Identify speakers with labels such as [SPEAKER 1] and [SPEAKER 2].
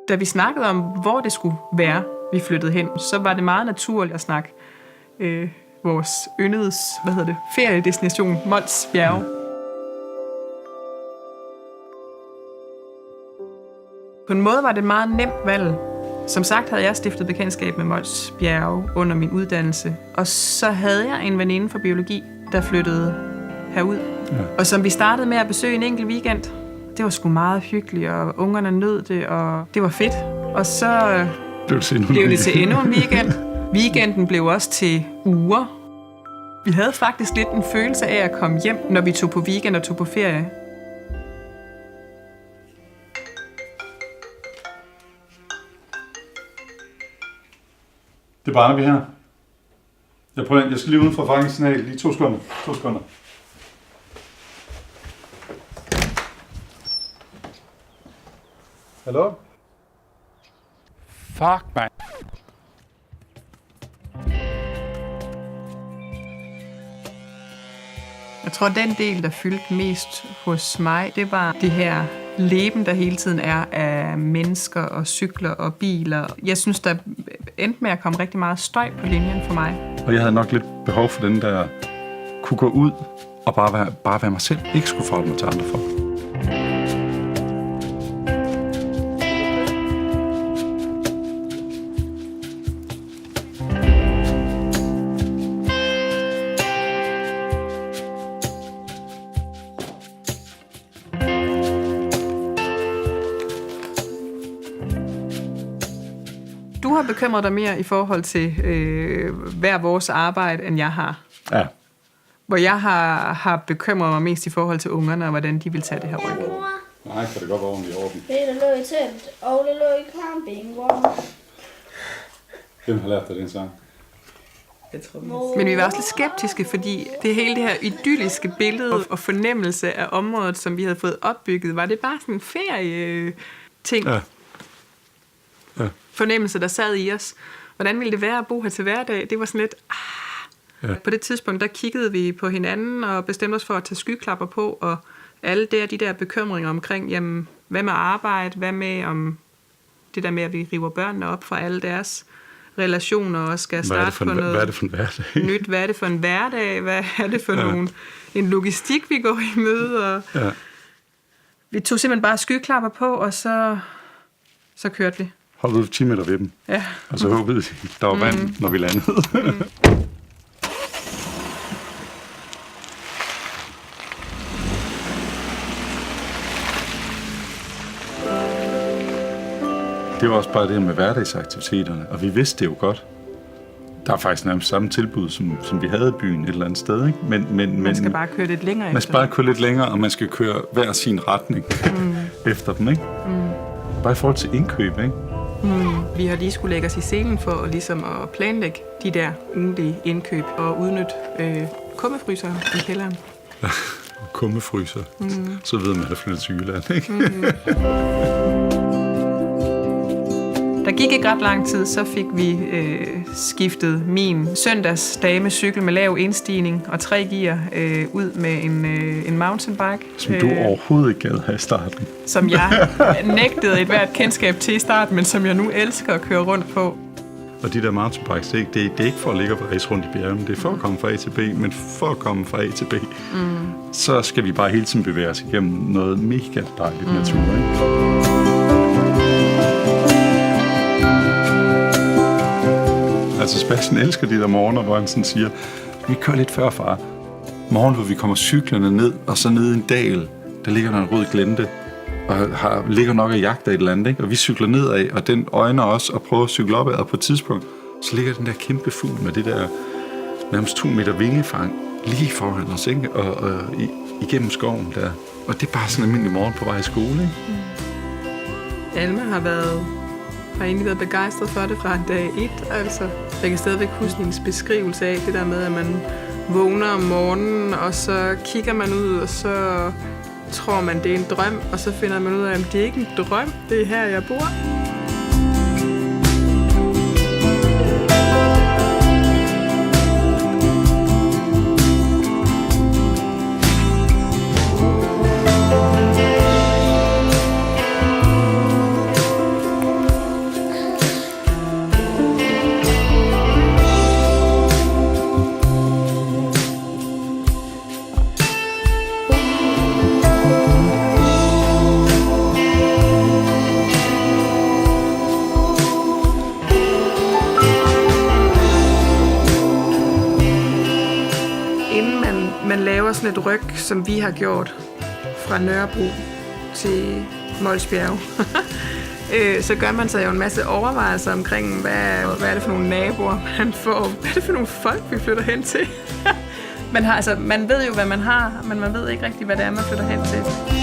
[SPEAKER 1] Da vi snakkede om, hvor det skulle være, vi flyttede hen, så var det meget naturligt at snakke vores yndede feriedestination, Mols Bjerge. På en måde var det et meget nemt valg. Som sagt havde jeg stiftet bekendtskab med Mols Bjerge under min uddannelse, og så havde jeg en veninde fra biologi, der flyttede herud. Ja. Og som vi startede med at besøge en enkelt weekend. Det var sgu meget hyggeligt, og ungerne nød det, og det var fedt. Og så blev det til endnu en weekend. Weekenden blev også til uger. Vi havde faktisk lidt en følelse af at komme hjem, når vi tog på weekend og tog på ferie.
[SPEAKER 2] Det er Barnaby her. Jeg skal lige uden for forretningssignal. Lige 2 sekunder. 2 sekunder. Hallo?
[SPEAKER 3] Fuck, man.
[SPEAKER 1] Jeg tror, den del, der fyldte mest hos mig, det var det her leben, der hele tiden er af mennesker og cykler og biler. Jeg synes, der endte med at komme rigtig meget støj på linjen for mig.
[SPEAKER 2] Og jeg havde nok lidt behov for den der kunne gå ud og bare være mig selv. Ikke skulle forholde mig til andre folk.
[SPEAKER 1] Du har bekymret dig mere i forhold til hver vores arbejde, end jeg har.
[SPEAKER 2] Ja.
[SPEAKER 1] Hvor jeg har bekymret mig mest i forhold til ungerne, og hvordan de vil tage det her ryg.
[SPEAKER 2] Nej, kan det godt være ordentligt i orden.
[SPEAKER 4] Peter lå i telt, og det lå i campingvogn.
[SPEAKER 2] Hvem har lært dig den sang?
[SPEAKER 1] Men vi var også lidt skeptiske, fordi det hele det her idylliske billede og fornemmelse af området, som vi havde fået opbygget, var det bare sådan en ferie-ting.
[SPEAKER 2] Ja.
[SPEAKER 1] Fornemmelse, der sad i os. Hvordan ville det være at bo her til hverdag? Det var sådan lidt... Ja. På det tidspunkt, der kiggede vi på hinanden og bestemte os for at tage skyklapper på, og alle de der bekymringer omkring, jamen, hvad med arbejde, hvad med om det der med, at vi river børnene op fra alle deres relationer og skal starte på noget
[SPEAKER 2] hvad er det for en hverdag?
[SPEAKER 1] nyt. Hvad er det for en hverdag? Hvad er det for en logistik, vi går i møde? Og vi tog simpelthen bare skyklapper på, og så kørte vi.
[SPEAKER 2] Holdt ud 10 meter ved dem.
[SPEAKER 1] Ja.
[SPEAKER 2] Og så håbede der var vand, når vi landede. Det var også bare det med hverdagsaktiviteterne, og vi vidste det jo godt. Der er faktisk nærmest samme tilbud, som vi havde i byen et eller andet sted, ikke? Men
[SPEAKER 1] man skal bare køre lidt længere.
[SPEAKER 2] Man skal bare køre lidt længere, og man skal køre hver sin retning efter dem, ikke? Bare i forhold til indkøb, ikke?
[SPEAKER 1] Vi har lige skulle lægge os i scenen for ligesom at planlægge de der ugentlige indkøb og udnytte kummefryser i kælderen.
[SPEAKER 2] Kummefryser. Så ved man, at der flytter til Jylland, ikke?
[SPEAKER 1] Der gik ikke ret lang tid, så fik vi skiftet min søndags damecykel med lav indstigning og 3 gear ud med en mountainbike.
[SPEAKER 2] Som du overhovedet ikke gad have i starten.
[SPEAKER 1] Som jeg nægtede et hvert kendskab til i starten, men som jeg nu elsker at køre rundt på.
[SPEAKER 2] Og de der mountainbikes, det er ikke for at ligge og race rundt i bjergene. Det er for at komme fra A til B, men for at komme fra A til B, så skal vi bare hele tiden bevæge os igennem noget mega dejligt natur, ikke? Altså Sebastian elsker de der morgener, hvor han sådan siger, vi kører lidt før, far. Morgen, hvor vi kommer cyklerne ned, og så ned i en dal, der ligger der en rød glente, og ligger nok og jagter et eller andet, ikke? Og vi cykler nedad, og den øjner os og prøver at cykle opad, og på et tidspunkt, så ligger den der kæmpe fugl med det der nærmest 2 meter vingefang lige foran os, ikke? Og igennem skoven der. Og det er bare sådan en almindelig morgen på vej i skole, ikke?
[SPEAKER 1] Alma har egentlig været begejstret for det fra dag 1, altså. Jeg kan stadigvæk huske hendes beskrivelse af det der med, at man vågner om morgenen, og så kigger man ud, og så tror man, det er en drøm, og så finder man ud af, at det er ikke en drøm, det er her, jeg bor. laver sådan et ryg, som vi har gjort fra Nørrebro til Mols Bjerge, så gør man sig jo en masse overvejelser omkring, hvad er det for nogle naboer, man får, hvad er det for nogle folk, vi flytter hen til. Man ved jo, hvad man har, men man ved ikke rigtig, hvad det er, man flytter hen til.